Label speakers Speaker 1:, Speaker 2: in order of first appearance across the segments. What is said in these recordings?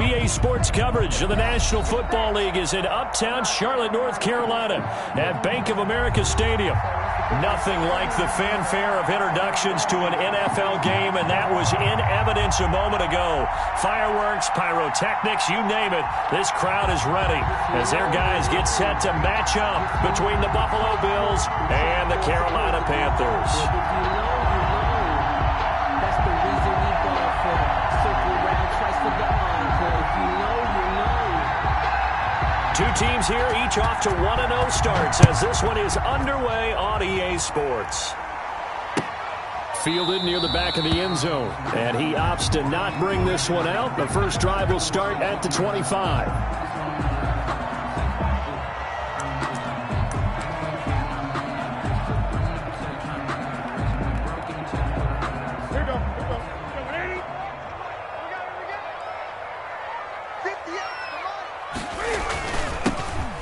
Speaker 1: EA Sports coverage of the National Football League is in uptown Charlotte, North Carolina at Bank of America Stadium. Nothing like the fanfare of introductions to an NFL game, and that was in evidence a moment ago. Fireworks, pyrotechnics, you name it, this crowd is ready as their guys get set to match up between the Buffalo Bills and the Carolina Panthers. Two teams here, each off to 1-0 starts as this one is underway on EA Sports. Fielded near the back of the end zone, and he opts to not bring this one out. The first drive will start at the 25.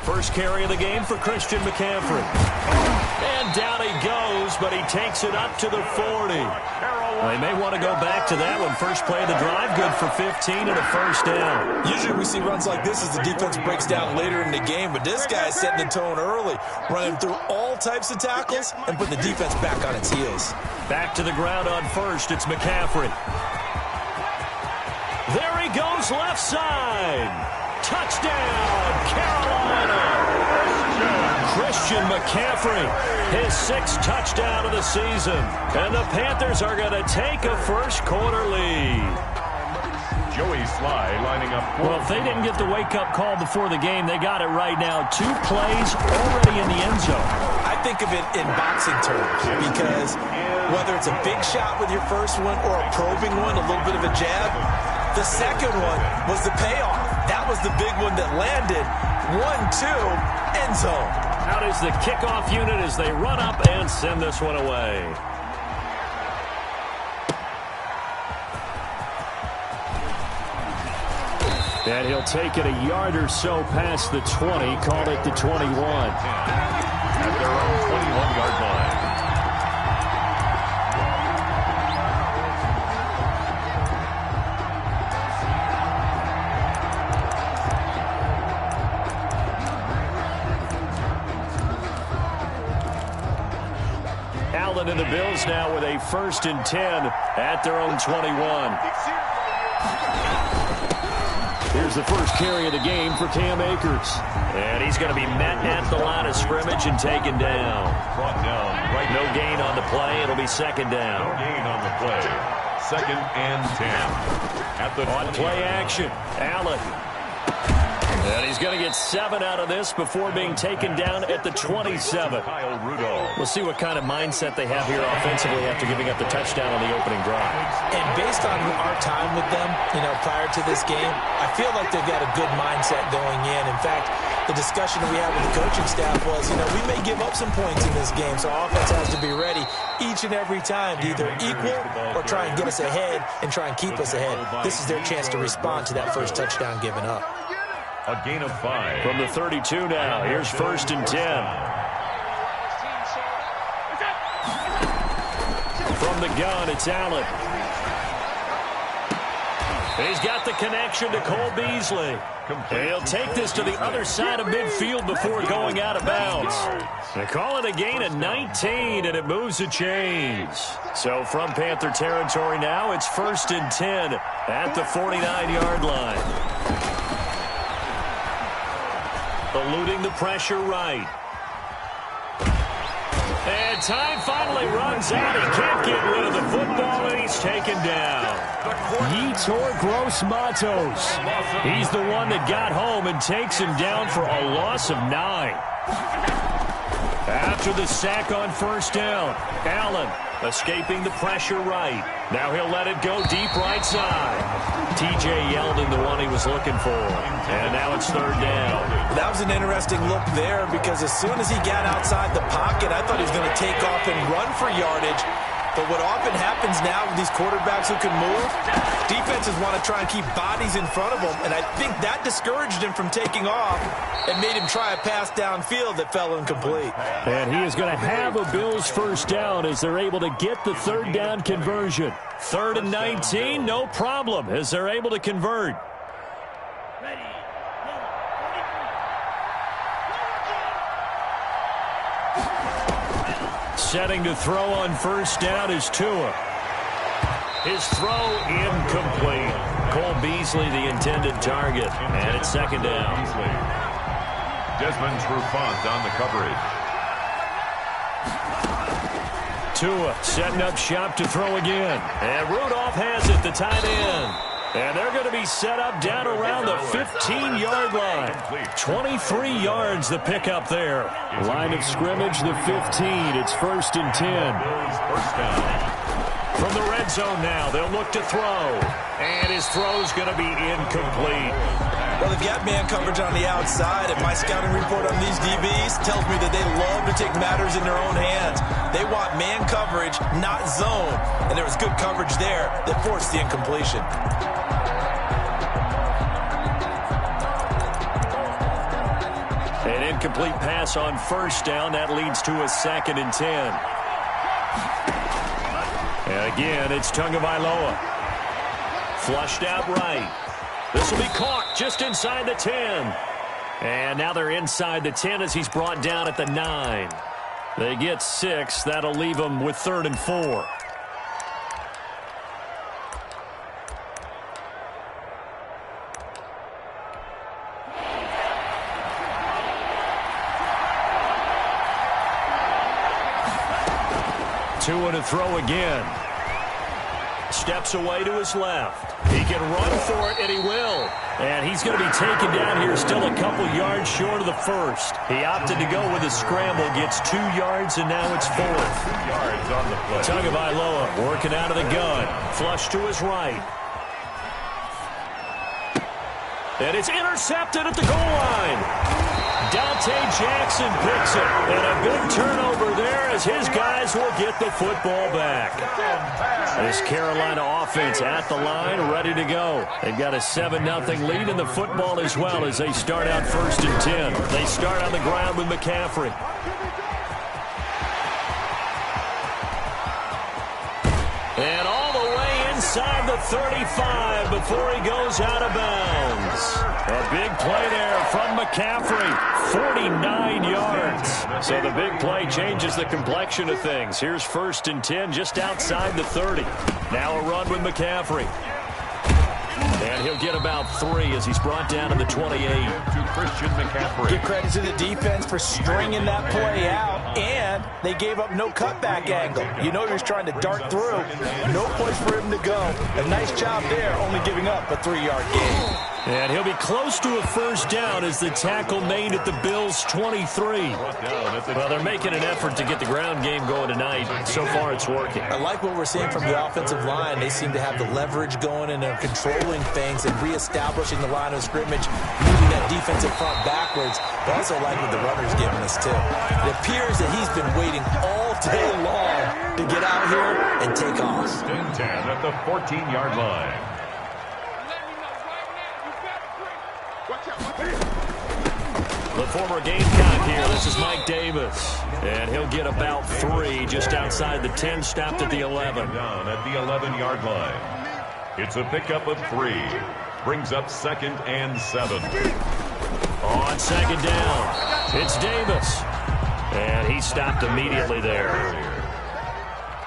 Speaker 1: First carry of the game for Christian McCaffrey. And down he goes, but he takes it up to the 40. They may want to go back to that one. First play of the drive, good for 15 and a first down.
Speaker 2: Usually we see runs like this as the defense breaks down later in the game, but this guy's setting the tone early, running through all types of tackles and put the defense back on its heels.
Speaker 1: Back to the ground on first, it's McCaffrey. There he goes, left side. Touchdown, Carolina! Christian McCaffrey, his sixth touchdown of the season. And the Panthers are going to take a first-quarter lead.
Speaker 3: Joey Sly lining up.
Speaker 1: Well, if they didn't get the wake-up call before the game, they got it right now. 2 plays already in the end zone.
Speaker 2: I think of it in boxing terms because whether it's a big shot with your first one or a probing one, a little bit of a jab, the second one was the payoff. That was the big one that landed. 1-2, end zone.
Speaker 1: Out is the kickoff unit as they run up and send this one away. And he'll take it a yard or so past the 20, call it the 21.
Speaker 3: At their own 21-yard line.
Speaker 1: Allen and the Bills now with a 1st and 10 at their own 21. Here's the first carry of the game for Cam Akers. And he's going to be met at the line of scrimmage and taken down.
Speaker 3: Brought down. Right.
Speaker 1: No gain on the play. It'll be second down.
Speaker 3: No gain on the play. 2nd and 10. At the
Speaker 1: on play action, Allen. And he's going to get 7 out of this before being taken down at the 27.
Speaker 3: Kyle Rudolph.
Speaker 1: We'll see what kind of mindset they have here offensively after giving up the touchdown on the opening drive.
Speaker 2: And based on our time with them, prior to this game, I feel like they've got a good mindset going in. In fact, the discussion we had with the coaching staff was, we may give up some points in this game, so our offense has to be ready each and every time to either equal or try and get us ahead and try and keep us ahead. This is their chance to respond to that first touchdown given up.
Speaker 3: A gain of 5.
Speaker 1: From the 32 now, here's 1st and 10. From the gun, it's Allen. He's got the connection to Cole Beasley. And he'll take this to the other side of midfield before going out of bounds. They call it a gain of 19, and it moves the chains. So from Panther territory now, it's 1st and 10 at the 49-yard line. Eluding the pressure right. And time finally runs out. He can't get rid of the football, and he's taken down. Yetur Gross-Matos. He's the one that got home and takes him down for a loss of 9. After the sack on 1st down, Allen escaping the pressure right. Now he'll let it go deep right side. TJ Yeldon, the one he was looking for. And now it's 3rd down.
Speaker 2: That was an interesting look there because as soon as he got outside the pocket, I thought he was going to take off and run for yardage. But what often happens now with these quarterbacks who can move, defenses want to try and keep bodies in front of them, and I think that discouraged him from taking off and made him try a pass downfield that fell incomplete.
Speaker 1: And he is going to have a Bills 1st down as they're able to get the 3rd down conversion. 3rd and 19, no problem, as they're able to convert. Setting to throw on first down is Tua. His throw incomplete. Cole Beasley the intended target. And it's second down.
Speaker 3: Desmond Trufant on the coverage.
Speaker 1: Tua setting up shop to throw again. And Rudolph has it, the tight end. And they're going to be set up down around the 15-yard line. 23 yards the pickup there. Line of scrimmage, the 15. It's 1st and 10. From the red zone now, they'll look to throw. And his throw's going to be incomplete.
Speaker 2: Well, they've got man coverage on the outside, and my scouting report on these DBs tells me that they love to take matters in their own hands. They want man coverage, not zone. And there was good coverage there that forced the incompletion.
Speaker 1: An incomplete pass on first down. That leads to a 2nd and 10. And again, it's Tagovailoa. Flushed out right. This will be caught just inside the 10. And now they're inside the 10 as he's brought down at the 9. They get 6. That'll leave them with 3rd and 4. Tua to throw again. Steps away to his left. He can run for it, and he will. And he's going to be taken down here still a couple yards short of the first. He opted to go with a scramble, gets 2 yards, and now it's 4th.
Speaker 3: 2 yards on the play.
Speaker 1: Tagovailoa working out of the gun. Flush to his right. And it's intercepted at the goal line. Dante Jackson picks it. And a big turnover there as his guys will get the football back. This Carolina offense at the line, ready to go. They've got a 7-0 lead in the football as well as they start out 1st and 10. They start on the ground with McCaffrey. And all the way inside the 35 before he goes out of bounds. A big play there from McCaffrey. 49 yards. So the big play changes the complexion of things. Here's 1st and 10 just outside the 30. Now a run with McCaffrey. And he'll get about 3 as he's brought down to the 28.
Speaker 3: To Christian McCaffrey.
Speaker 2: Give credit to the defense for stringing that play out, and they gave up no cutback angle. You know he was trying to dart through. No place for him to go. A nice job there, only giving up a 3-yard gain.
Speaker 1: And he'll be close to a first down as the tackle made at the Bills' 23. Well, they're making an effort to get the ground game going tonight. So far, it's working.
Speaker 2: I like what we're seeing from the offensive line. They seem to have the leverage going, and they're controlling things and reestablishing the line of scrimmage, moving that defensive front backwards. But also like what the runner's giving us, too. It appears that he's been waiting all day long to get out here and take off.
Speaker 3: 10 at the 14-yard line.
Speaker 1: The former Gamecock here. This is Mike Davis. And he'll get about 3 just outside the 10, stopped at the 11.
Speaker 3: Down at the 11-yard line. It's a pickup of 3. Brings up 2nd and 7.
Speaker 1: On 2nd down, it's Davis. And he stopped immediately there.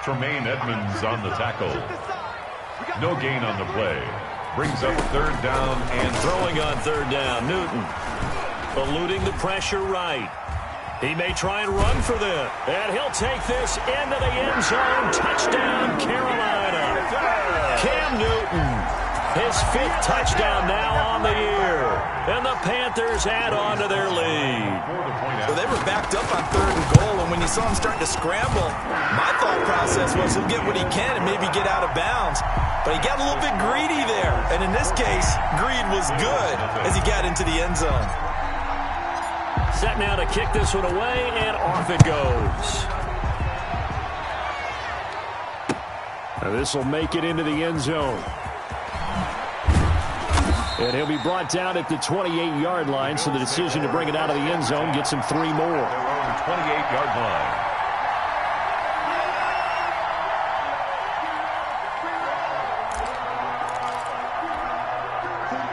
Speaker 3: Tremaine Edmonds on the tackle. No gain on the play. Brings up 3rd down and
Speaker 1: throwing on 3rd down. Newton eluding the pressure right. He may try and run for this. And he'll take this into the end zone. Touchdown, Carolina. Cam Newton, his 5th touchdown now on the year. And the Panthers add on to their lead.
Speaker 2: Well, they were backed up on 3rd and goal, and when you saw him starting to scramble, my thought process was he'll get what he can and maybe get out of bounds. But he got a little bit greedy there. And in this case, greed was good as he got into the end zone.
Speaker 1: Set now to kick this one away, and off it goes. This will make it into the end zone. And he'll be brought down at the 28-yard line, so the decision to bring it out of the end zone gets him 3 more.
Speaker 3: Their own 28-yard line.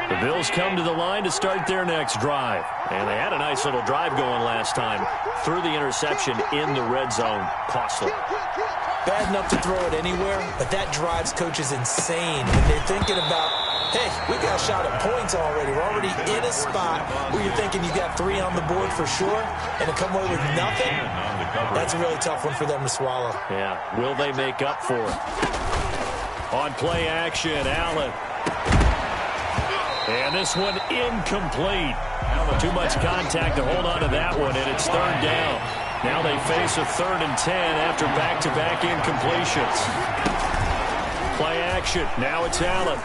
Speaker 1: The Bills come to the line to start their next drive. And they had a nice little drive going last time. Threw the interception in the red zone. Costly.
Speaker 2: Bad enough to throw it anywhere, but that drives coaches insane when they're thinking about, hey, we got a shot at points already. We're already in a spot where you're thinking you got 3 on the board for sure, and to come away with nothing, that's a really tough one for them to swallow.
Speaker 1: Yeah, will they make up for it? On play action, Allen. And this one incomplete. Too much contact to hold on to that one, and it's 3rd down. Now they face a 3rd and 10 after back-to-back incompletions. Play action. Now it's Allen.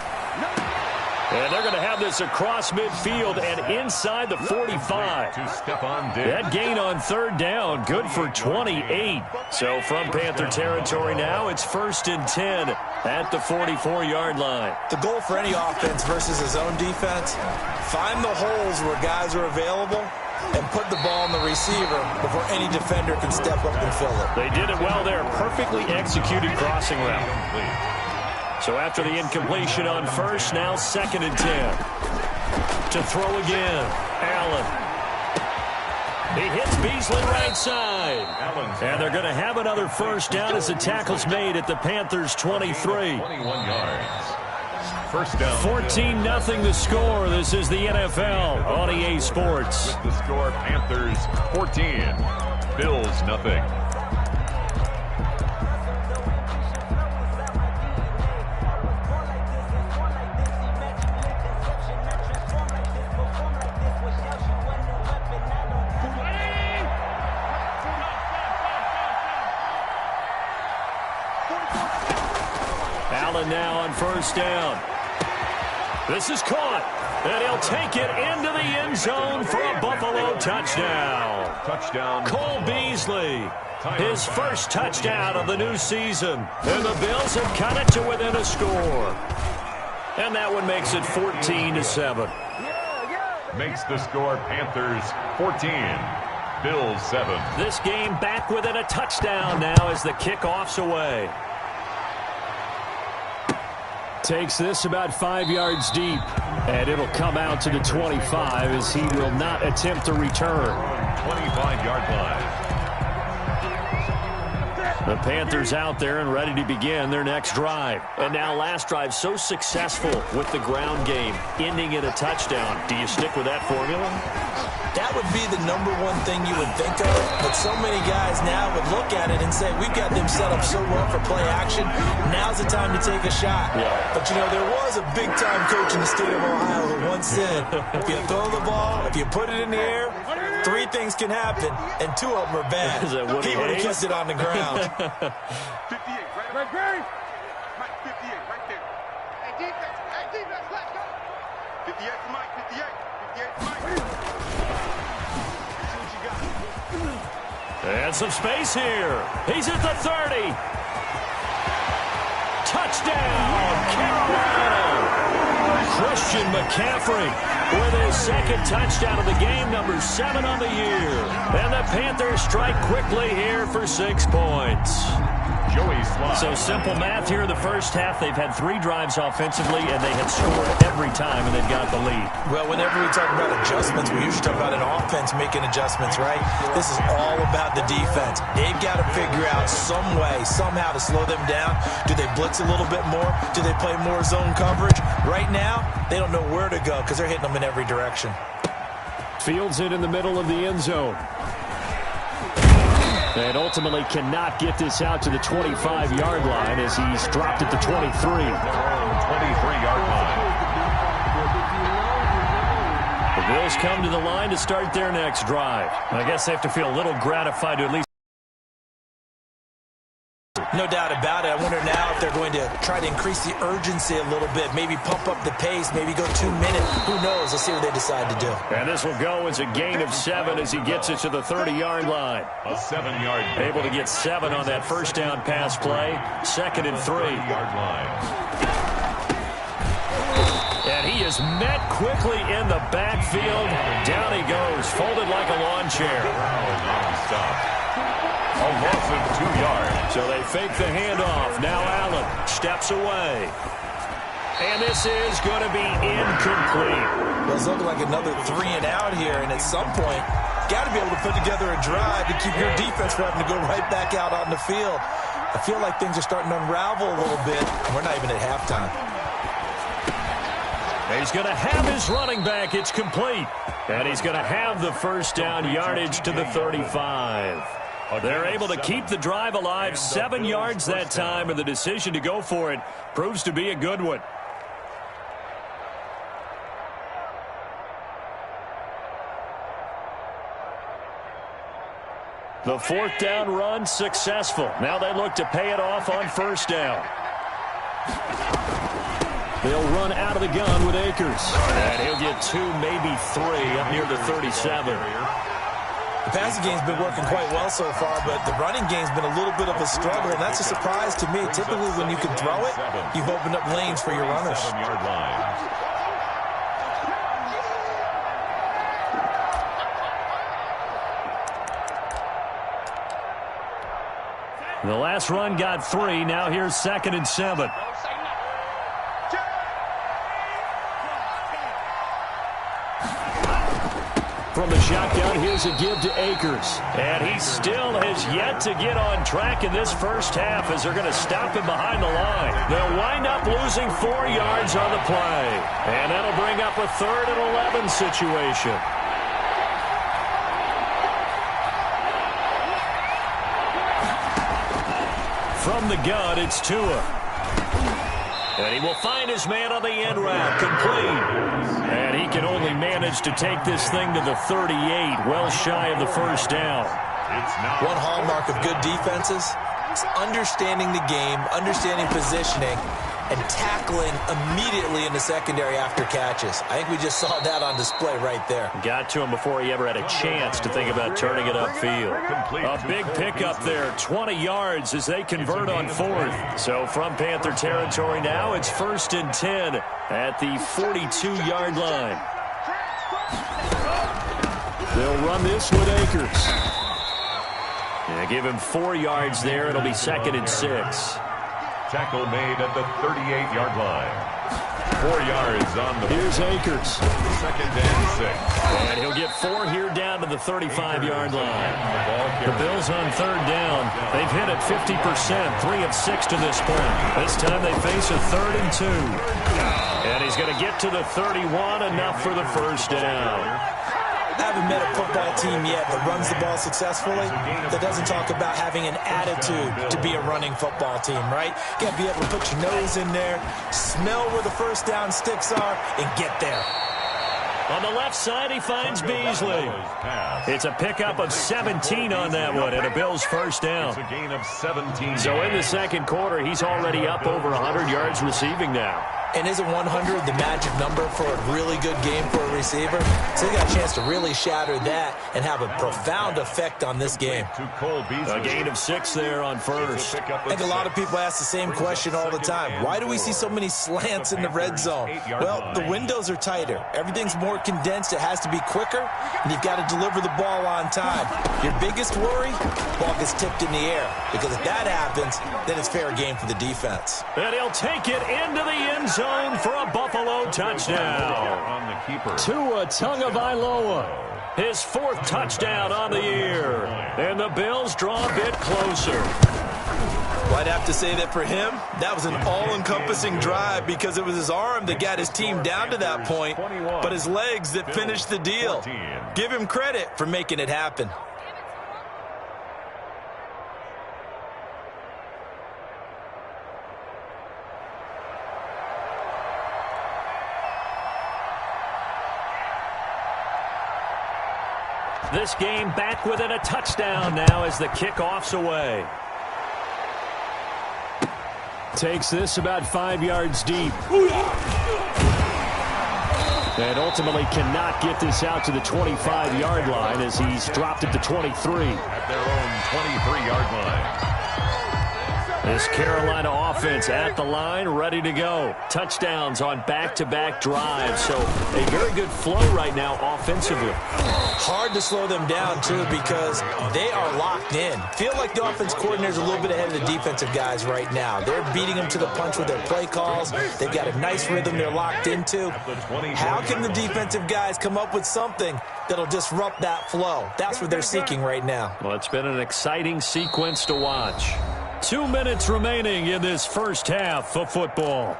Speaker 1: And they're going to have this across midfield and inside the 45. That gain on 3rd down, good for 28. So from Panther territory now, it's 1st and 10 at the 44-yard line.
Speaker 2: The goal for any offense versus his own defense, find the holes where guys are available and put the ball on the receiver before any defender can step up and fill it.
Speaker 1: They did it well there. Perfectly executed crossing route. So after the incompletion on 1st, now 2nd and 10. To throw again. Allen. He hits Beasley right side. And they're going to have another 1st down as the tackle's made at the Panthers' 23.
Speaker 3: 21 yards. 1st down.
Speaker 1: 14-0 the score. This is the NFL on EA Sports.
Speaker 3: With the score, Panthers 14, Bills nothing.
Speaker 1: Allen now on 1st down. This is caught, and he'll take it into the end zone for a Buffalo touchdown.
Speaker 3: Touchdown.
Speaker 1: Cole Beasley, his 1st touchdown of the new season. And the Bills have cut it to within a score. And that one makes it 14-7.
Speaker 3: Makes the score Panthers 14, Bills 7.
Speaker 1: This game back within a touchdown now as the kickoff's away. Takes this about 5 yards deep, and it'll come out to the 25 as he will not attempt to return.
Speaker 3: 25-yard line.
Speaker 1: The Panthers out there and ready to begin their next drive. And now last drive so successful with the ground game, ending in a touchdown. Do you stick with that formula?
Speaker 2: That would be the #1 thing you would think of, but so many guys now would look at it and say, we've got them set up so well for play action, now's the time to take a shot.
Speaker 1: Yeah.
Speaker 2: But, you know, there was a big-time coach in the state of Ohio who once said, if you throw the ball, if you put it in the air, 3 things can happen, and 2 of them are bad.
Speaker 1: Is that
Speaker 2: he would have kept it on the ground.
Speaker 4: 58, right there. Mike, 58, right there. Hey, defense, let's go. 58 to Mike, 58 to Mike.
Speaker 1: And some space here. He's at the 30. Touchdown, Carolina. Christian McCaffrey with his 2nd touchdown of the game, number 7 on the year. And the Panthers strike quickly here for 6 points.
Speaker 3: Joey Slye.
Speaker 1: So simple math here in the 1st half. They've had 3 drives offensively, and they had scored every time, and they've got the lead.
Speaker 2: Well, whenever we talk about adjustments, we usually talk about an offense making adjustments, right? This is all about the defense. They've got to figure out some way, somehow to slow them down. Do they blitz a little bit more? Do they play more zone coverage? Right now, they don't know where to go because they're hitting them in every direction.
Speaker 1: Fields it in the middle of the end zone. And ultimately cannot get this out to the 25-yard line as he's dropped at the 23.
Speaker 3: 23-yard line.
Speaker 1: The Bills come to the line to start their next drive. I guess they have to feel a little gratified to at least.
Speaker 2: No doubt about it. I wonder now if they're going to try to increase the urgency a little bit, maybe pump up the pace, maybe go 2 minutes. Who knows? Let's see what they decide to do.
Speaker 1: And this will go as a gain of 7 as he gets it to the 30-yard line.
Speaker 3: A 7-yard gain.
Speaker 1: Able to get 7 on that 1st down pass play. 2nd and 3.
Speaker 3: 30-yard line.
Speaker 1: And he is met quickly in the backfield. Down he goes, folded like a lawn chair.
Speaker 3: Non-stop. A loss of 2 yards.
Speaker 1: So they fake the handoff. Now Allen steps away. And this is going to be incomplete.
Speaker 2: Well, it's looking like another 3 and out here, and at some point, got to be able to put together a drive to keep your defense from having to go right back out on the field. I feel like things are starting to unravel a little bit, and we're not even at halftime.
Speaker 1: He's going to have his running back. It's complete. And he's going to have the first down yardage to the 35. They're able to keep the drive alive, 7 yards that time, and the decision to go for it proves to be a good one. The fourth down run successful. Now they look to pay it off on first down. They'll run out of the gun with Akers. And he'll get 2, maybe 3 up near the 37.
Speaker 2: The passing game's been working quite well so far, but the running game's been a little bit of a struggle, and that's a surprise to me. Typically, when you can throw it, you've opened up lanes for your runners.
Speaker 1: The last run got 3. Now here's 2nd and 7. From the shotgun, here's a give to Akers. And he still has yet to get on track in this first half as they're going to stop him behind the line. They'll wind up losing 4 yards on the play. And that'll bring up a 3rd and 11 situation. From the gun, it's Tua. And he will find his man on the end route, complete. And he can only manage to take this thing to the 38, well shy of the first down.
Speaker 2: One hallmark of good defenses is understanding the game, understanding positioning, and tackling immediately in the secondary after catches. I think we just saw that on display right there.
Speaker 1: Got to him before he ever had a chance to think about turning it upfield. A big pickup there, 20 yards as they convert on 4th. So from Panther territory now, it's 1st and 10 at the 42-yard line. They'll run this with Akers. Yeah, give him 4 yards there. It'll be 2nd and 6.
Speaker 3: Tackle made at the 38-yard line. 4 yards on the...
Speaker 1: Here's Akers.
Speaker 3: 2nd and 6.
Speaker 1: And he'll get 4 here down to the 35-yard line. The Bills on 3rd down. They've hit it 50%, 3 of 6 to this point. This time they face a 3rd and 2. And he's going to get to the 31, enough for the first down.
Speaker 2: I haven't met a football team yet that runs the ball successfully that doesn't talk about having an attitude to be a running football team, right? You got to be able to put your nose in there, smell where the first down sticks are, and get there.
Speaker 1: On the left side, he finds Beasley. It's a pickup of 17 on that one, and a Bills first down.
Speaker 3: It's a gain of 17.
Speaker 1: So in the second quarter, he's already up over 100 yards receiving now.
Speaker 2: And isn't 100 the magic number for a really good game for a receiver? So he got a chance to really shatter that and have a profound effect on this game.
Speaker 1: A gain of 6 there on first.
Speaker 2: I think a lot of people ask the same question all the time. Why do we see so many slants in the red zone? Well, the windows are tighter. Everything's more condensed. It has to be quicker, and you've got to deliver the ball on time. Your biggest worry, ball gets tipped in the air. Because if that happens, then it's fair game for the defense.
Speaker 1: And he'll take it into the end zone for a Buffalo touchdown. Tua Tagovailoa, his 4th touchdown on the year. And the Bills draw a bit closer.
Speaker 2: Well, I'd have to say that for him, that was an all-encompassing drive because it was his arm that got his team down to that point, but his legs that finished the deal. Give him credit for making it happen.
Speaker 1: This game back within a touchdown now as the kickoff's away. Takes this about 5 yards deep. And ultimately cannot get this out to the 25-yard line as he's dropped it to 23.
Speaker 3: At their own 23-yard line.
Speaker 1: This Carolina offense at the line, ready to go. Touchdowns on back-to-back drives, so a very good flow right now offensively.
Speaker 2: Hard to slow them down, too, because they are locked in. Feel like the offense coordinator is a little bit ahead of the defensive guys right now. They're beating them to the punch with their play calls. They've got a nice rhythm they're locked into. How can the defensive guys come up with something that'll disrupt that flow? That's what they're seeking right now.
Speaker 1: Well, it's been an exciting sequence to watch. 2 minutes remaining in this first half of football.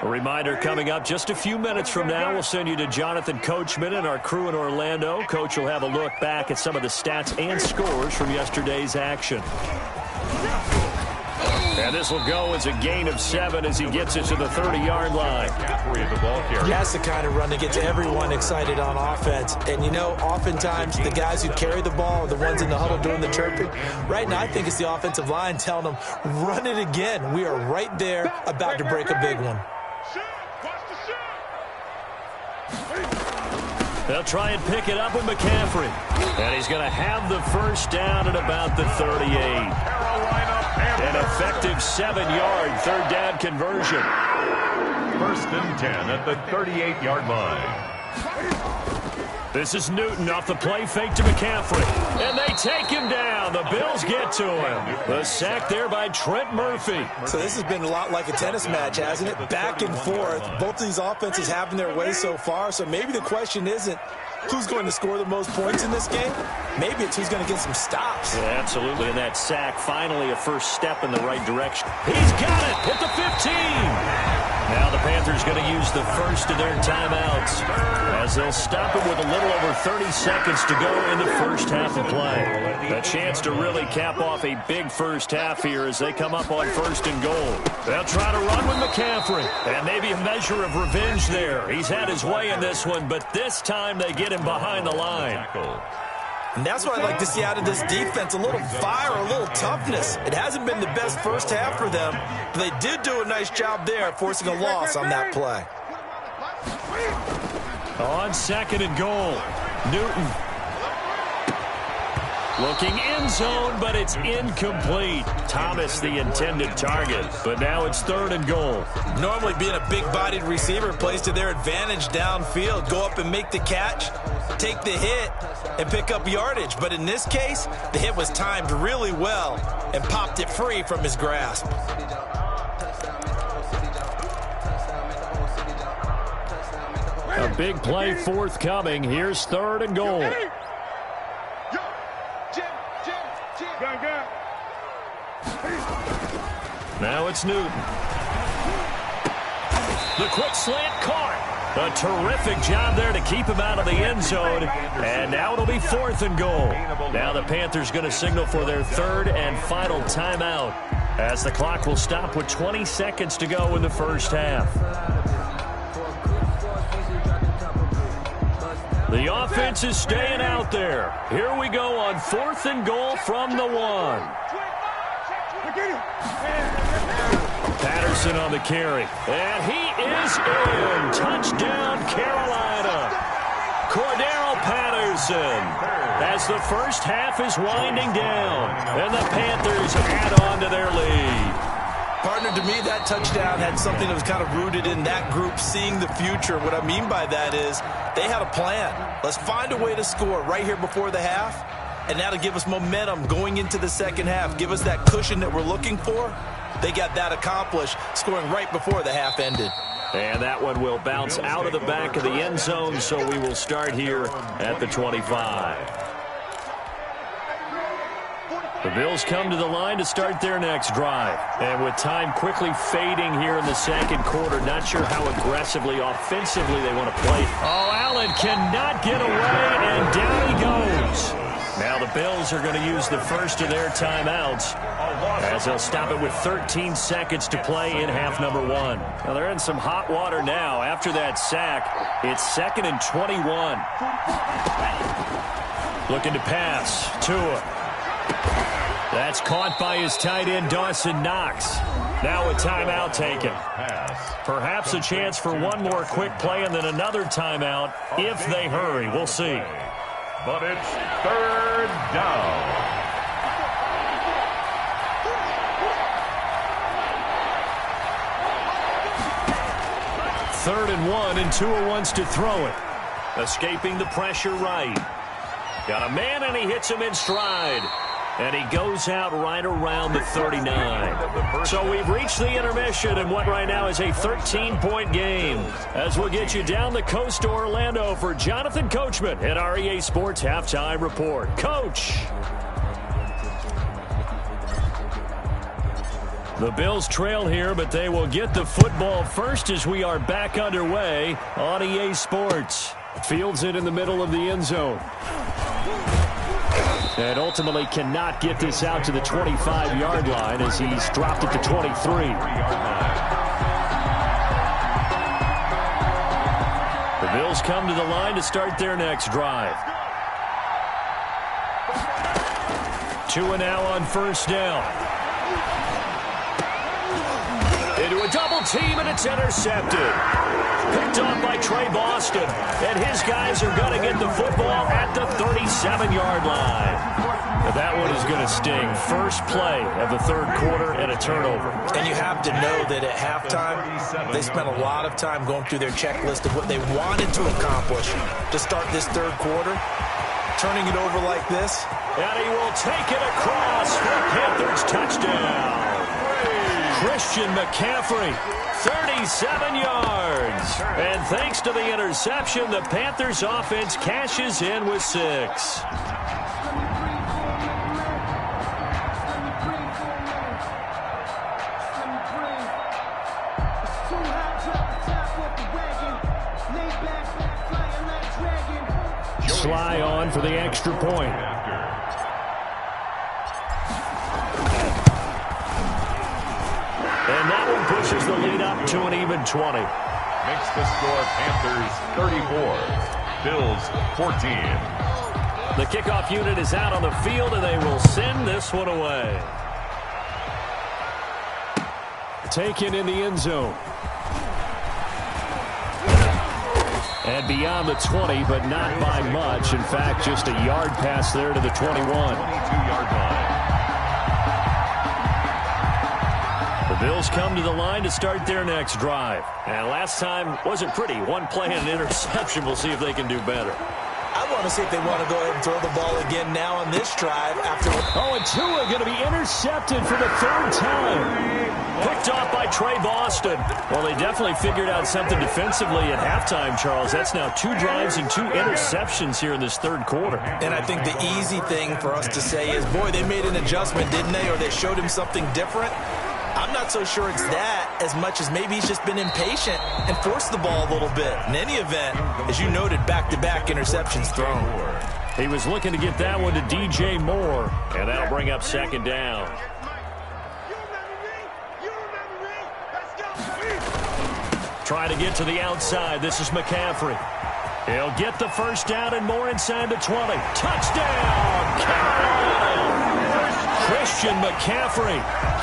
Speaker 1: A reminder coming up just a few minutes from now, we'll send you to Jonathan Coachman and our crew in Orlando. Coach will have a look back at some of the stats and scores from yesterday's action. And this will go as a gain of 7 as he gets it to the 30-yard line.
Speaker 2: That's the kind of run that gets everyone excited on offense. And, you know, oftentimes the guys who carry the ball are the ones in the huddle doing the chirping. Right now, I think it's the offensive line telling them, run it again. We are right there about to break a big one.
Speaker 1: They'll try and pick it up with McCaffrey. And he's going to have the first down at about the 38. An effective 7-yard third down conversion.
Speaker 3: 1st and 10 at the 38-yard line.
Speaker 1: This is Newton off the play fake to McCaffrey. And they take him down. The Bills get to him. The sack there by Trent Murphy.
Speaker 2: So this has been a lot like a tennis match, hasn't it? Back and forth. Both of these offenses having their way so far. So maybe the question isn't who's going to score the most points in this game. Maybe it's who's going to get some stops.
Speaker 1: Yeah, absolutely. And that sack, finally a first step in the right direction. He's got it at the 15. Now the Panthers going to use the first of their timeouts as they'll stop it with a little over 30 seconds to go in the first half of play. A chance to really cap off a big first half here as they come up on 1st and goal. They'll try to run with McCaffrey. And maybe a measure of revenge there. He's had his way in this one, but this time they get him behind the line.
Speaker 2: And that's what I'd like to see out of this defense, a little fire, a little toughness. It hasn't been the best first half for them, but they did do a nice job there forcing a loss on that play.
Speaker 1: On 2nd and goal, Newton. Looking end zone, but it's incomplete. Thomas the intended target, but now it's 3rd and goal.
Speaker 2: Normally being a big-bodied receiver plays to their advantage downfield. Go up and make the catch, take the hit, and pick up yardage. But in this case, the hit was timed really well and popped it free from his grasp.
Speaker 1: A big play forthcoming. Here's 3rd and goal. Now it's Newton. The quick slant caught. A terrific job there to keep him out of the end zone. And now it'll be 4th and goal. Now the Panthers going to signal for their 3rd and final timeout as the clock will stop with 20 seconds to go in the first half. The offense is staying out there. Here we go on 4th and goal from the 1. Patterson on the carry. And he is in. Touchdown, Carolina. Cordero Patterson as the first half is winding down. And the Panthers add on to their lead.
Speaker 2: Partner, to me, that touchdown had something that was kind of rooted in that group seeing the future. What I mean by that is they had a plan. Let's find a way to score right here before the half. And that'll give us momentum going into the second half. Give us that cushion that we're looking for. They got that accomplished, scoring right before the half ended.
Speaker 1: And that one will bounce out of the back of the end zone, so we will start here at the 25. The Bills come to the line to start their next drive. And with time quickly fading here in the second quarter, not sure how aggressively, offensively they want to play. Oh, Allen cannot get away, and down he goes. Now the Bills are going to use the first of their timeouts as they'll stop it with 13 seconds to play in half number 1. Now they're in some hot water now. After that sack, it's 2nd and 21. Looking to pass. Tua. That's caught by his tight end, Dawson Knox. Now a timeout taken. Perhaps a chance for one more quick play and then another timeout if they hurry. We'll see.
Speaker 3: But it's third down.
Speaker 1: Third and 1, and Tua wants to throw it. Escaping the pressure right. Got a man, and he hits him in stride. And he goes out right around the 39. So we've reached the intermission in what right now is a 13-point game. As we'll get you down the coast to Orlando for Jonathan Coachman at our EA Sports Halftime Report. Coach! The Bills trail here, but they will get the football first as we are back underway on EA Sports. Fields it in the middle of the end zone. And ultimately cannot get this out to the 25-yard line as he's dropped it to 23. The Bills come to the line to start their next drive. Tua now on first down. Into a double team, and it's intercepted. Picked off by Trey Boston. And his guys are going to get the football at the 37-yard line. But that one is going to sting. First play of the third quarter and a turnover.
Speaker 2: And you have to know that at halftime, they spent a lot of time going through their checklist of what they wanted to accomplish to start this third quarter. Turning it over like this.
Speaker 1: And he will take it across for a Panthers touchdown. Christian McCaffrey, 37 yards. And thanks to the interception, the Panthers offense cashes in with 6. Sly on for the extra point. And that one pushes the lead up to an even 20.
Speaker 3: Makes the score Panthers 34, Bills 14.
Speaker 1: The kickoff unit is out on the field, and they will send this one away. Taken in the end zone. And beyond the 20, but not by much. In fact, just a yard pass there to the 21.
Speaker 3: 22-yard line.
Speaker 1: The Bills come to the line to start their next drive. And last time wasn't pretty. One play and an interception. We'll see if they can do better.
Speaker 2: I want to see if they want to go ahead and throw the ball again now on this drive after.
Speaker 1: Oh, and Tua going to be intercepted for the third time. Picked off by Trey Boston. Well, they definitely figured out something defensively at halftime, Charles. That's now 2 drives and 2 interceptions here in this third quarter.
Speaker 2: And I think the easy thing for us to say is, boy, they made an adjustment, didn't they? Or they showed him something different. I'm not so sure it's that as much as maybe he's just been impatient and forced the ball a little bit. In any event, as you noted, back-to-back interceptions thrown.
Speaker 1: He was looking to get that one to DJ Moore, and that'll bring up second down. Try to get to the outside. This is McCaffrey. He'll get the first down and more inside the 20. Touchdown, Carolina! Christian McCaffrey,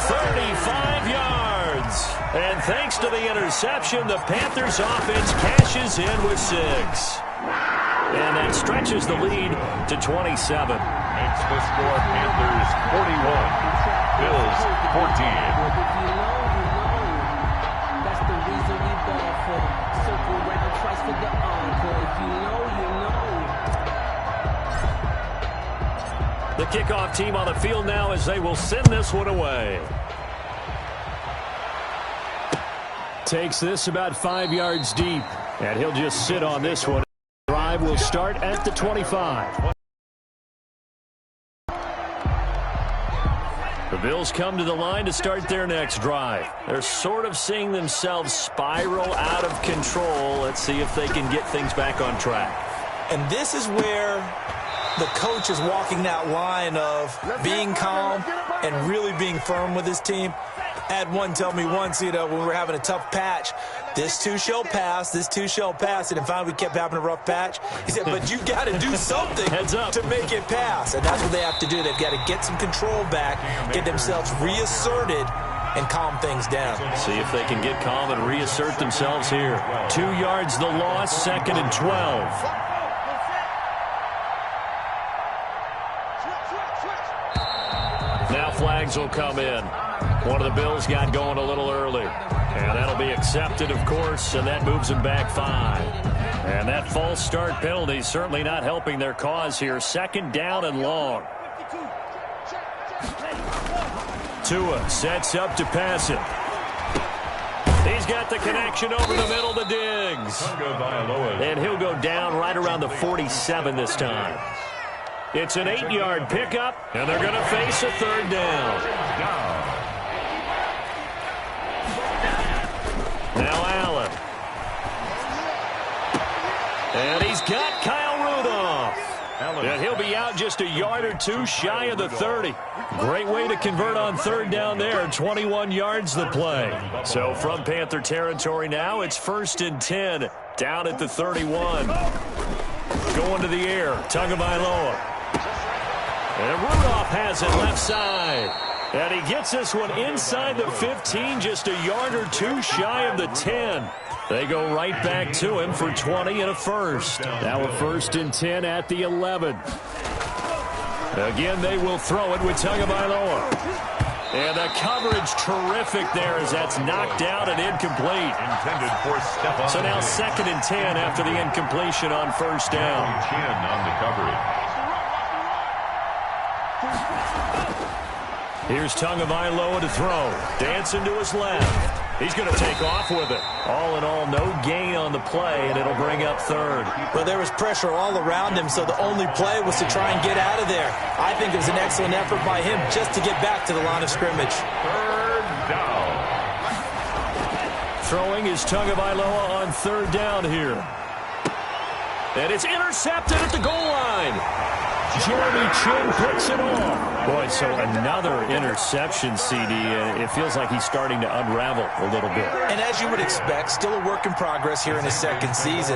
Speaker 1: 35 yards. And thanks to the interception, the Panthers offense cashes in with 6. And that stretches the lead to 27.
Speaker 3: Makes the score Panthers 41, Bills 14.
Speaker 5: That's the reason we ball for. Circle round twice for the encore. If you know, you know.
Speaker 1: The kickoff team on the field now as they will send this one away. Takes this about 5 yards deep, and he'll just sit on this one. Drive will start at the 25. The Bills come to the line to start their next drive. They're sort of seeing themselves spiral out of control. Let's see if they can get things back on track.
Speaker 2: And this is where the coach is walking that line of being calm and really being firm with his team. I had one tell me once, when we were having a tough patch, this too shall pass, this too shall pass. And then finally we kept having a rough patch. He said, but you got to do something to make it pass. And that's what they have to do. They've got to get some control back, get themselves reasserted, and calm things down.
Speaker 1: See if they can get calm and reassert themselves here. 2 yards the loss, 2nd and 12. Now flags will come in. One of the Bills got going a little early. And that'll be accepted, of course, and that moves them back 5. And that false start penalty certainly not helping their cause here. 2nd down and long. Tua sets up to pass it. He's got the connection over the middle to Diggs. And he'll go down right around the 47 this time. It's an 8-yard pickup, and they're going to face a 3rd down. Now Allen. And he's got Kyle Rudolph. And he'll be out just a yard or 2 shy of the 30. Great way to convert on 3rd down there. 21 yards the play. So from Panther territory now, it's 1st and 10 down at the 31. Going to the air. Tagovailoa. And Rudolph has it left side. And he gets this one inside the 15, just a yard or 2 shy of the 10. They go right back to him for 20 and a first. Now a 1st and 10 at the 11. Again, they will throw it with Tagovailoa. And the coverage terrific there as that's knocked out and incomplete.
Speaker 3: Intended for Stephon.
Speaker 1: So now 2nd and 10 after the incompletion on 1st down.
Speaker 3: Chin on the coverage.
Speaker 1: Here's Tagovailoa to throw. Dancing to his left. He's going to take off with it. All in all, no gain on the play, and it'll bring up 3rd.
Speaker 2: Well, there was pressure all around him, so the only play was to try and get out of there. I think it was an excellent effort by him just to get back to the line of scrimmage.
Speaker 3: 3rd down.
Speaker 1: Throwing is Tagovailoa on 3rd down here. And it's intercepted at the goal line. Jeremy Chin picks it off. Boy, so another interception, CD. It feels like he's starting to unravel a little bit.
Speaker 2: And as you would expect, still a work in progress here in his 2nd season.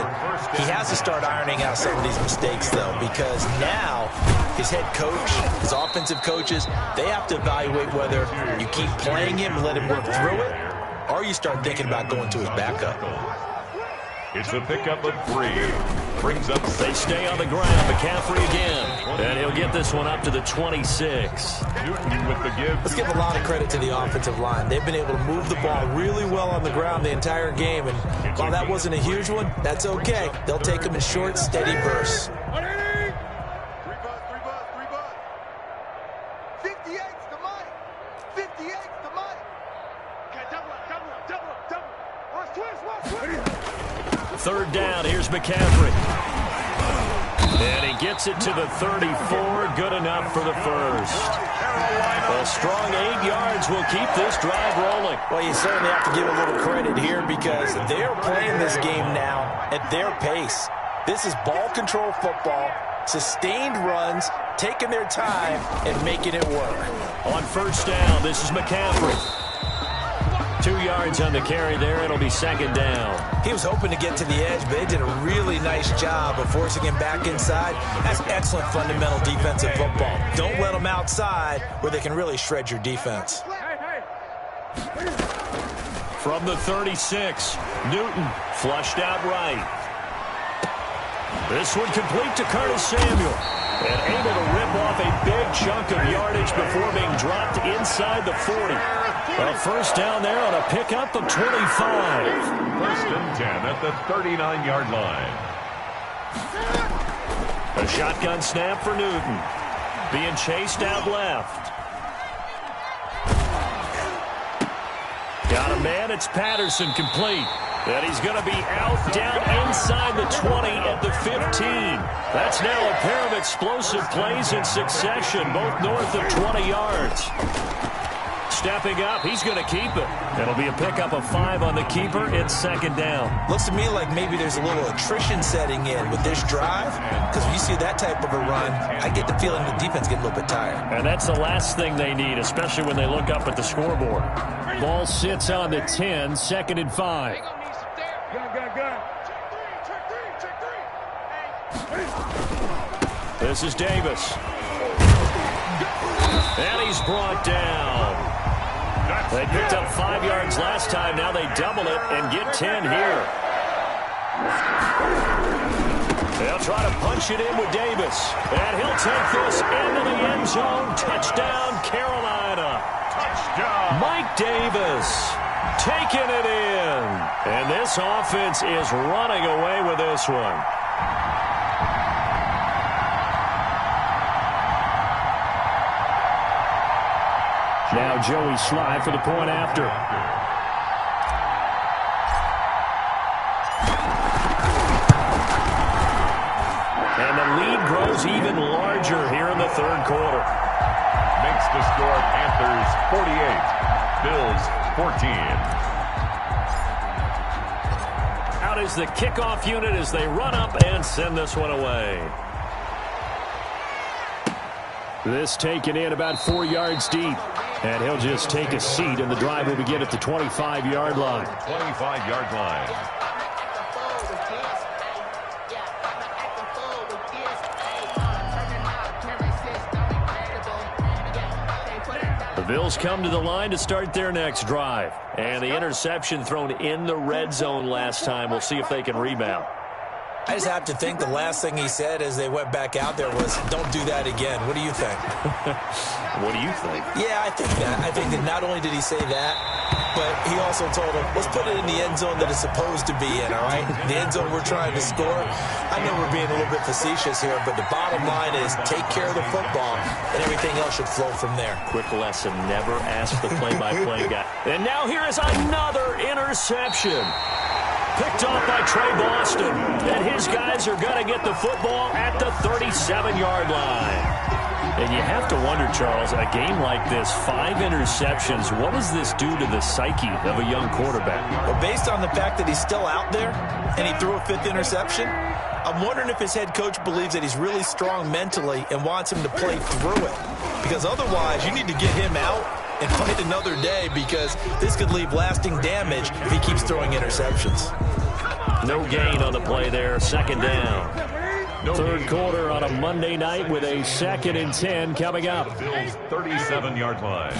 Speaker 2: He has to start ironing out some of these mistakes, though, because now his head coach, his offensive coaches, they have to evaluate whether you keep playing him and let him work through it, or you start thinking about going to his backup.
Speaker 3: It's a pickup of 3. Brings up.
Speaker 1: They stay on the ground. McCaffrey again. And he'll get this one up to the 26.
Speaker 3: Newton with the give.
Speaker 2: Let's give a lot of credit to the offensive line. They've been able to move the ball really well on the ground the entire game. And while that wasn't a huge one, that's okay. They'll take them in short, steady bursts.
Speaker 4: 3 buzz. 58's the mic. 58's the mic. Okay, double up. Watch twist.
Speaker 1: 3rd down. Here's McCaffrey. And he gets it to the 34. Good enough for the first. A strong 8 yards will keep this drive rolling.
Speaker 2: Well, you certainly have to give a little credit here because they're playing this game now at their pace. This is ball control football, sustained runs, taking their time, and making it work.
Speaker 1: On 1st down, this is McCaffrey. 2 yards on the carry there. It'll be 2nd down.
Speaker 2: He was hoping to get to the edge, but they did a really nice job of forcing him back inside. That's excellent fundamental defensive football. Don't let them outside where they can really shred your defense.
Speaker 1: From the 36, Newton flushed out right. This one complete to Curtis Samuel. And able to rip off a big chunk of yardage before being dropped inside the 40. A 1st down there on a pickup of 25.
Speaker 3: 1st and 10 at the 39-yard line.
Speaker 1: A shotgun snap for Newton. Being chased out left. Got a man. It's Patterson complete. And he's going to be out down inside the 20 at the 15. That's now a pair of explosive plays in succession, both north of 20 yards. stepping up. He's going to keep it. It'll be a pickup of 5 on the keeper. It's second down.
Speaker 2: Looks to me like maybe there's a little attrition setting in with this drive, because when you see that type of a run, I get the feeling the defense getting a little bit tired.
Speaker 1: And that's the last thing they need, especially when they look up at the scoreboard. Ball sits on the 10, second and 5. This is Davis. And he's brought down. They picked up 5 yards last time. Now they double it and get 10 here. They'll try to punch it in with Davis. And he'll take this into the end zone. Touchdown, Carolina.
Speaker 3: Touchdown.
Speaker 1: Mike Davis taking it in. And this offense is running away with this one. Now Joey Sly for the point after. And the lead grows even larger here in the third quarter.
Speaker 3: Makes the score Panthers 48, Bills 14.
Speaker 1: Out is the kickoff unit as they run up and send this one away. This taken in about 4 yards deep. And he'll just take a seat, and the drive will begin at the 25-yard line.
Speaker 3: 25-yard line.
Speaker 1: The Bills come to the line to start their next drive. And the interception thrown in the red zone last time. We'll see if they can rebound.
Speaker 2: I just have to think the last thing he said as they went back out there was, don't do that again. What do you think?
Speaker 1: What do you think?
Speaker 2: Yeah, I think that. I think that not only did he say that, but he also told him, let's put it in the end zone that it's supposed to be in, all right? The end zone we're trying to score. I know we're being a little bit facetious here, but the bottom line is take care of the football, and everything else should flow from there.
Speaker 1: Quick lesson, never ask the play-by-play guy. And now here is another interception. Picked off by Trey Boston. And his guys are going to get the football at the 37-yard line. And you have to wonder, Charles, a game like this, 5 interceptions, what does this do to the psyche of a young quarterback?
Speaker 2: Well, based on the fact that he's still out there and he threw a 5th interception, I'm wondering if his head coach believes that he's really strong mentally and wants him to play through it. Because otherwise, you need to get him out and fight another day, because this could leave lasting damage if he keeps throwing interceptions.
Speaker 1: No gain on the play there. Second down. Third quarter on a Monday night with a 2nd and 10 coming up.
Speaker 3: The Bills 37-yard line.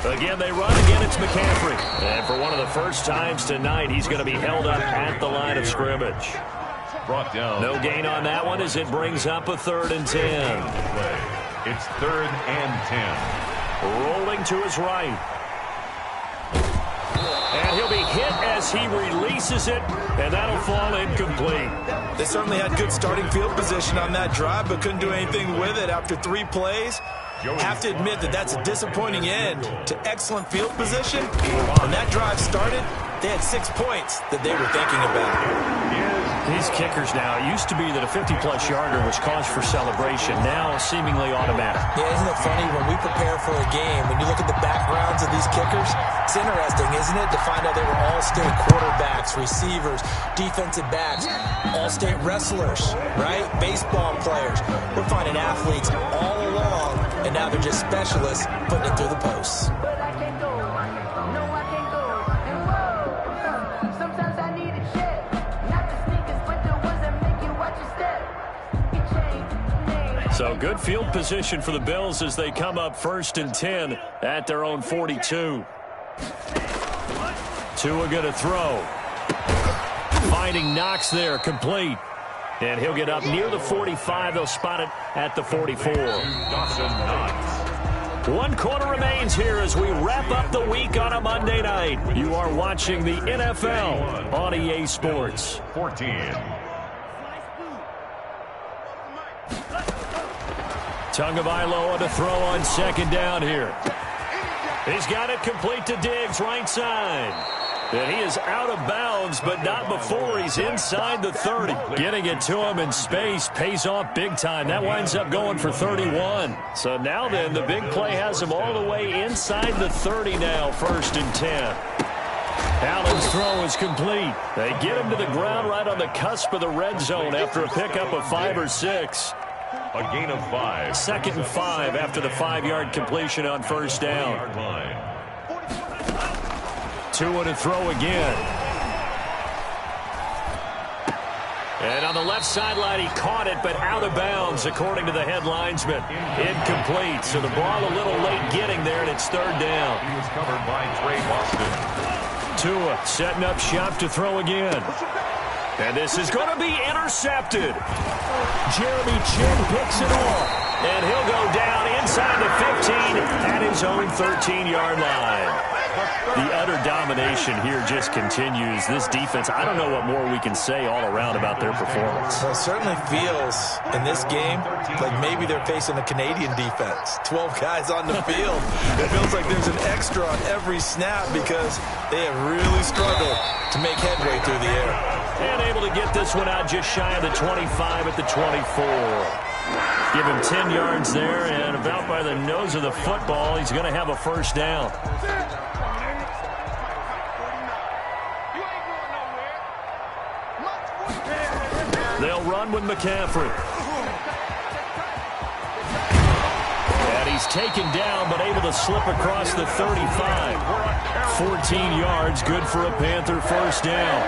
Speaker 1: Again, they run. Again, it's McCaffrey. And for one of the first times tonight, he's going to be held up at the line of scrimmage.
Speaker 3: Brought down.
Speaker 1: No gain on that one as it brings up a 3rd and 10.
Speaker 3: It's 3rd and 10.
Speaker 1: Rolling to his right. And he'll be hit as he releases it, and that'll fall incomplete.
Speaker 2: They certainly had good starting field position on that drive, but couldn't do anything with it after 3 plays. Have to admit that that's a disappointing end to excellent field position. When that drive started, they had 6 points that they were thinking about.
Speaker 1: These kickers now, it used to be that a 50-plus yarder was cause for celebration. Now, seemingly automatic.
Speaker 2: Yeah, isn't it funny? When we prepare for a game, when you look at the backgrounds of these kickers, it's interesting, isn't it, to find out they were all-state quarterbacks, receivers, defensive backs, all-state wrestlers, right? Baseball players. We're finding athletes all along, and now they're just specialists putting it through the posts.
Speaker 1: So good field position for the Bills as they come up 1st and 10 at their own 42. Tua going to throw. Finding Knox there, complete. And he'll get up near the 45. They'll spot it at the 44.
Speaker 3: Dawson Knox.
Speaker 1: 1 quarter remains here as we wrap up the week on a Monday night. You are watching the NFL on EA Sports.
Speaker 3: 14.
Speaker 1: Tagovailoa to throw on 2nd down here. He's got it complete to Diggs, right side. And he is out of bounds, but not before he's inside the 30. Getting it to him in space pays off big time. That winds up going for 31. So now then, the big play has him all the way inside the 30 now, 1st and 10. Allen's throw is complete. They get him to the ground right on the cusp of the red zone after a pickup of 5 or 6.
Speaker 3: A gain of 5.
Speaker 1: 2nd and 5 after the 5-yard completion on 1st down. 2 and a throw again. And on the left sideline, he caught it, but out of bounds, according to the head linesman. Incomplete, so the ball a little late getting there, and it's 3rd down.
Speaker 3: He was covered by Trey Boston.
Speaker 1: Tua setting up shop to throw again. And this is going to be intercepted. Jeremy Chin picks it off. And he'll go down inside the 15 at his own 13-yard line. The utter domination here just continues. This defense, I don't know what more we can say all around about their performance.
Speaker 2: Well, it certainly feels in this game like maybe they're facing a Canadian defense. 12 guys on the field. It feels like there's an extra on every snap because they have really struggled to make headway through the air.
Speaker 1: And able to get this one out just shy of the 25 at the 24. Give him 10 yards there, and about by the nose of the football, he's going to have a 1st down. They'll run with McCaffrey. And he's taken down, but able to slip across the 35. 14 yards, good for a Panther 1st down.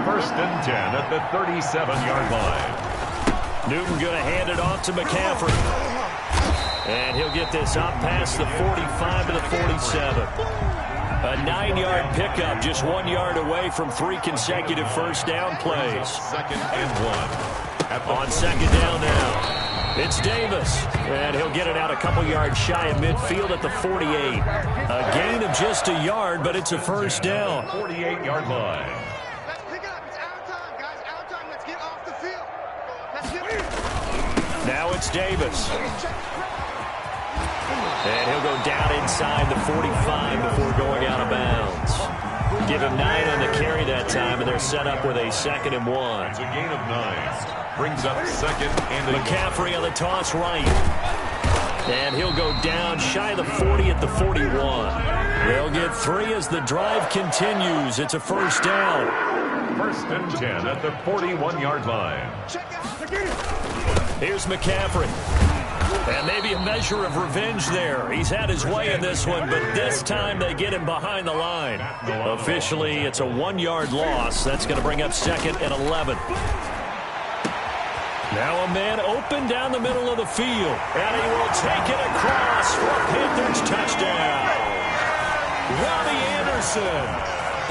Speaker 3: 1st and 10 at the 37-yard line.
Speaker 1: Newton going to hand it off to McCaffrey. And he'll get this up past the 45 to the 47. A 9-yard pickup, just 1 yard away from 3 consecutive 1st down plays.
Speaker 3: 2nd and 1.
Speaker 1: On 2nd down now, it's Davis. And he'll get it out a couple yards shy of midfield at the 48. A gain of just a yard, but it's a 1st down.
Speaker 3: 48-yard line.
Speaker 4: Let's pick it up. It's our time, guys. Our time. Let's get off the field. Let's get it.
Speaker 1: Now it's Davis. And he'll go down inside the 45 before going out of bounds. Give him 9 on the carry that time, and they're set up with a 2nd and 1.
Speaker 3: It's a gain of 9. Brings up 2nd and
Speaker 1: McCaffrey on the toss right. And he'll go down shy of the 40 at the 41. They'll get 3 as the drive continues. It's a 1st down.
Speaker 3: 1st and 10 at the 41-yard line.
Speaker 1: Here's McCaffrey. And maybe a measure of revenge there. He's had his way in this one, but this time they get him behind the line. Officially, it's a 1-yard loss. That's going to bring up 2nd and 11. Now a man open down the middle of the field. And he will take it across for a Panthers touchdown. Robbie Anderson,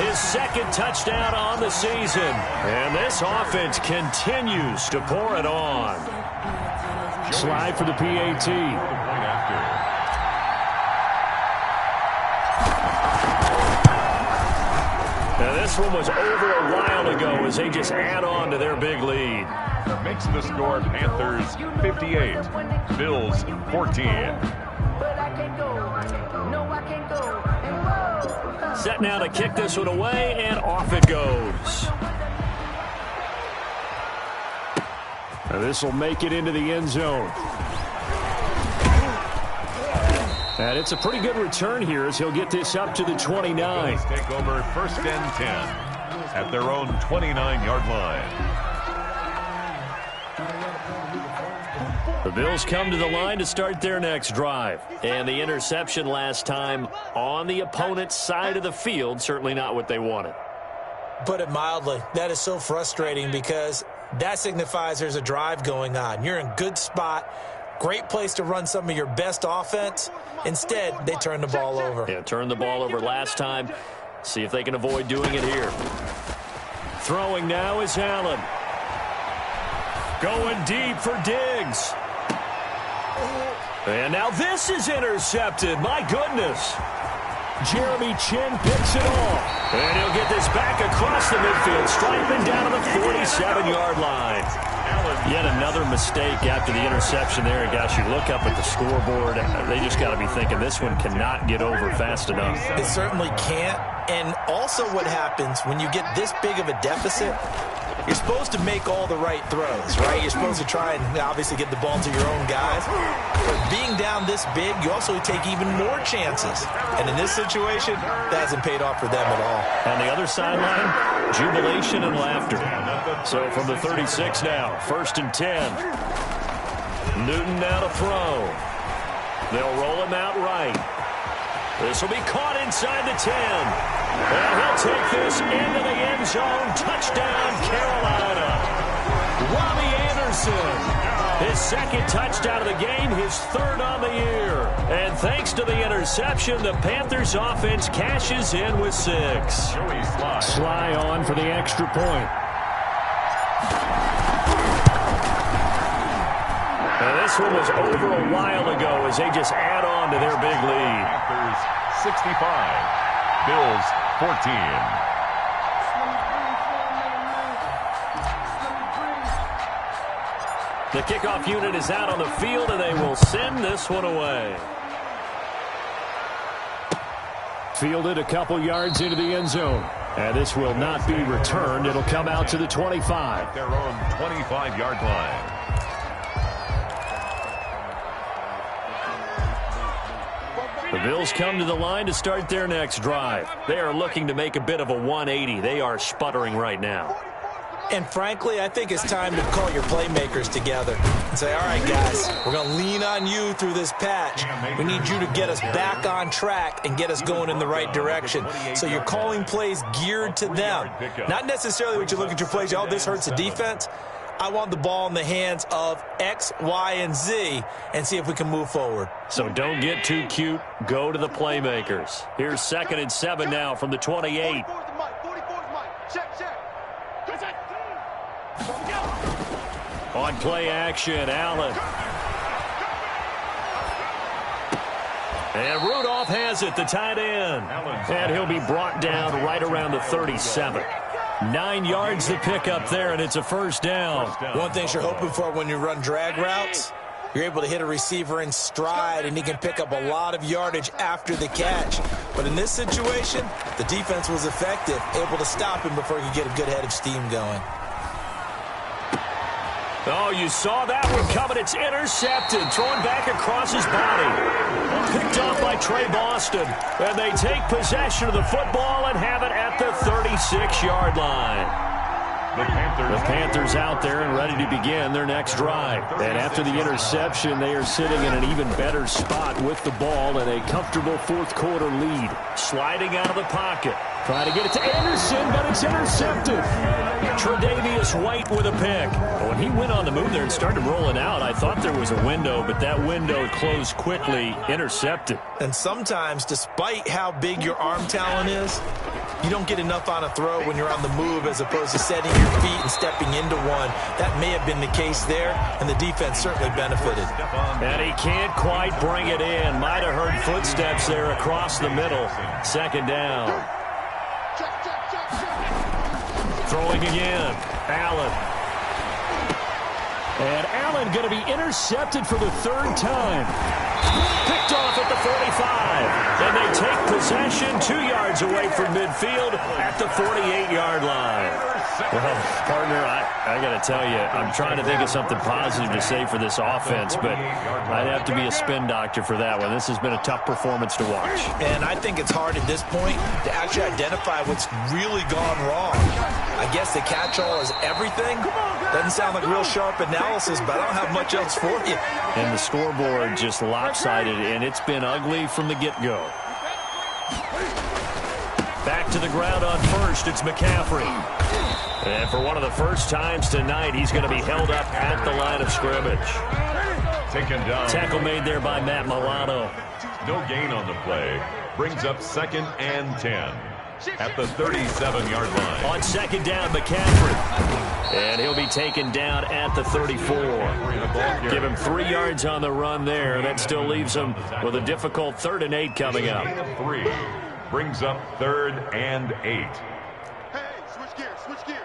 Speaker 1: his 2nd touchdown on the season. And this offense continues to pour it on. Slide for the PAT. Now this one was over a while ago as they just add on to their big lead.
Speaker 3: Makes the score Panthers 58, Bills 14.
Speaker 1: Set now to kick this one away, and off it goes. Now this will make it into the end zone. And it's a pretty good return here as he'll get this up to the 29.
Speaker 3: Take over 1st and 10 at their own 29-yard line.
Speaker 1: The Bills come to the line to start their next drive. And the interception last time on the opponent's side of the field, certainly not what they wanted.
Speaker 2: Put it mildly, that is so frustrating because that signifies there's a drive going on. You're in good spot, great place to run some of your best offense. Instead, they turn the ball over.
Speaker 1: Yeah, turned the ball over last time. See if they can avoid doing it here. Throwing now is Allen. Going deep for Diggs. And now this is intercepted. My goodness. Jeremy Chin picks it off. And he'll get this back across the midfield, striping down to the 47-yard line. Yet another mistake after the interception there. Gosh, you look up at the scoreboard, they just got to be thinking this one cannot get over fast enough.
Speaker 2: It certainly can't. And also what happens when you get this big of a deficit, you're supposed to make all the right throws, right? You're supposed to try and obviously get the ball to your own guys. But being down this big, you also take even more chances. And in this situation, that hasn't paid off for them at all.
Speaker 1: On the other sideline, jubilation and laughter. So from the 36 now, 1st and 10. Newton now to throw. They'll roll him out right. This will be caught inside the 10. And he'll take this into the end zone. Touchdown, Carolina. Robbie Anderson. His 2nd touchdown of the game, his 3rd on the year. And thanks to the interception, the Panthers offense cashes in with 6. Sly on for the extra point. And this one was over a while ago as they just add on to their big lead.
Speaker 3: Panthers 65, Bills 14.
Speaker 1: The kickoff unit is out on the field, and they will send this one away. Fielded a couple yards into the end zone. And this will not be returned. It'll come out to the 25.
Speaker 3: Their own 25-yard line.
Speaker 1: The Bills come to the line to start their next drive. They are looking to make a bit of a 180. They are sputtering right now.
Speaker 2: And frankly, I think it's time to call your playmakers together and say, all right, guys, we're going to lean on you through this patch. We need you to get us back on track and get us going in the right direction. So you're calling plays geared to them. Not necessarily what you look at your plays, oh, this hurts the defense. I want the ball in the hands of X, Y, and Z and see if we can move forward.
Speaker 1: So don't get too cute. Go to the playmakers. Here's 2nd and 7 now from the 28. On play action, Allen. And Rudolph has it, the tight end. And he'll be brought down right around the 37. 9 yards to pick up there, and it's a 1st down.
Speaker 2: One thing you're hoping for when you run drag routes, you're able to hit a receiver in stride, and he can pick up a lot of yardage after the catch. But in this situation, the defense was effective, able to stop him before he could get a good head of steam going.
Speaker 1: Oh, you saw that one coming. It's intercepted. Thrown back across his body. Picked off by Trey Boston. And they take possession of the football and have it at the 36-yard line. The Panthers out there and ready to begin their next drive. And after the interception, they are sitting in an even better spot with the ball and a comfortable 4th quarter lead. Sliding out of the pocket. Trying to get it to Anderson, but it's intercepted. Tre'Davious White with a pick. When he went on the move there and started rolling out, I thought there was a window, but that window closed quickly. Intercepted.
Speaker 2: And sometimes, despite how big your arm talent is, you don't get enough on a throw when you're on the move as opposed to setting your feet and stepping into one. That may have been the case there, and the defense certainly benefited.
Speaker 1: And he can't quite bring it in. Might have heard footsteps there across the middle. 2nd down. Throwing again. Allen. And Allen going to be intercepted for the 3rd time. Picked off at the 45. And they take possession 2 yards away from midfield at the 48-yard line. Well, partner, I got to tell you, I'm trying to think of something positive to say for this offense, but I'd have to be a spin doctor for that one. This has been a tough performance to watch.
Speaker 2: And I think it's hard at this point to actually identify what's really gone wrong. I guess the catch-all is everything. Doesn't sound like real sharp analysis, but I don't have much else for you.
Speaker 1: And the scoreboard just lopsided, and it's been ugly from the get-go. Back to the ground on 1st, it's McCaffrey. And for one of the first times tonight, he's going to be held up at the line of scrimmage.
Speaker 3: Taken down.
Speaker 1: Tackle made there by Matt Milano.
Speaker 3: No gain on the play. Brings up 2nd and 10 at the 37-yard line.
Speaker 1: On 2nd down, McCaffrey. And he'll be taken down at the 34. Give him 3 yards on the run there. That still leaves him with a difficult 3rd and 8 coming up.
Speaker 3: Gain of 3 brings up 3rd and 8.
Speaker 4: Hey, switch gears, switch gears.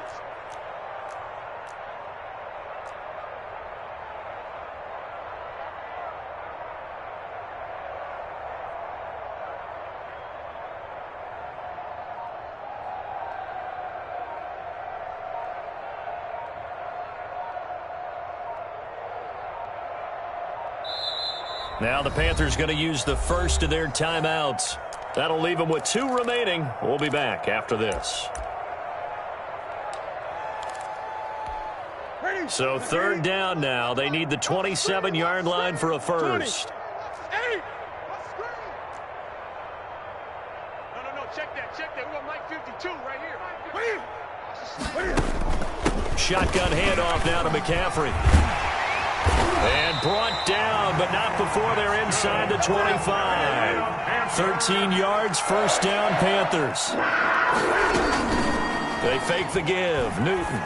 Speaker 1: Now the Panthers going to use the first of their timeouts. That'll leave them with 2 remaining. We'll be back after this. So 3rd down now. They need the 27-yard line for a first.
Speaker 4: No, check that. We got Mike 52 right here.
Speaker 1: Shotgun handoff now to McCaffrey. And brought down, but not before they're inside the 25. 13 yards, first down, Panthers. They fake the give. Newton.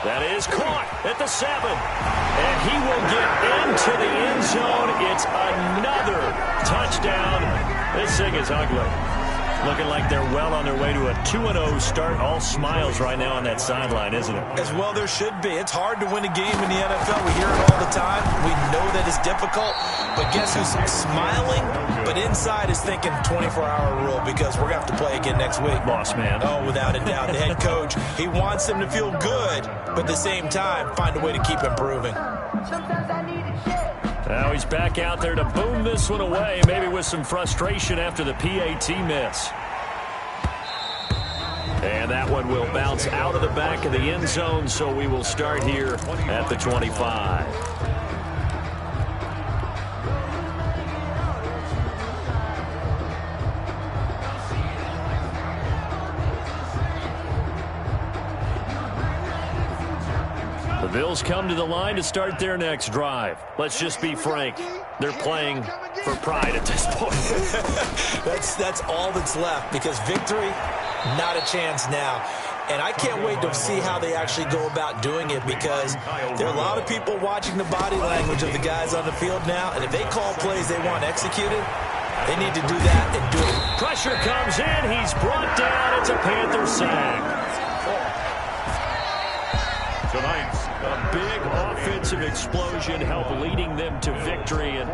Speaker 1: That is caught at the 7. And he will get into the end zone. It's another touchdown. This thing is ugly. Looking like they're well on their way to a 2-0 start. All smiles right now on that sideline, isn't it?
Speaker 2: As well there should be. It's hard to win a game in the NFL. We hear it all the time. We know that it's difficult. But guess who's smiling? But inside is thinking 24-hour rule because we're going to have to play again next week.
Speaker 1: Boss man.
Speaker 2: Oh, without a doubt. The head coach, he wants them to feel good, but at the same time, find a way to keep improving.
Speaker 1: Now he's back out there to boom this one away, maybe with some frustration after the PAT miss. And that one will bounce out of the back of the end zone, so we will start here at the 25. The Bills come to the line to start their next drive. Let's just be frank. They're playing for pride at this point.
Speaker 2: That's all that's left because victory, not a chance now. And I can't wait to see how they actually go about doing it because there are a lot of people watching the body language of the guys on the field now. And if they call plays they want executed, they need to do that and do it.
Speaker 1: Pressure comes in. He's brought down. It's a Panther sack.
Speaker 3: Tonight,
Speaker 1: a big offensive explosion helped leading them to victory. And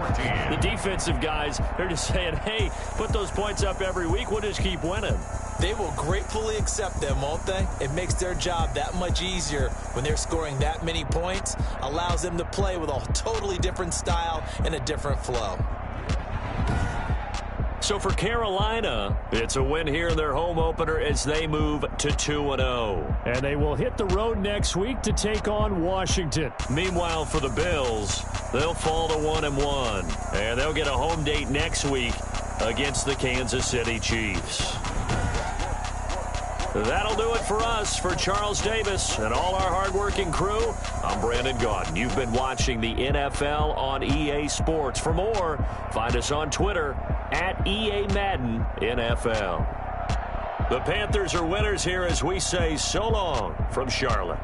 Speaker 1: the defensive guys, they're just saying, hey, put those points up every week. We'll just keep winning.
Speaker 2: They will gratefully accept them, won't they? It makes their job that much easier when they're scoring that many points. Allows them to play with a totally different style and a different flow.
Speaker 1: So for Carolina, it's a win here in their home opener as they move to 2-0. And they will hit the road next week to take on Washington. Meanwhile, for the Bills, they'll fall to 1-1. And they'll get a home date next week against the Kansas City Chiefs. That'll do it for us. For Charles Davis and all our hardworking crew, I'm Brandon Gaudin. You've been watching the NFL on EA Sports. For more, find us on Twitter at EA Madden NFL. The Panthers are winners here as we say so long from Charlotte.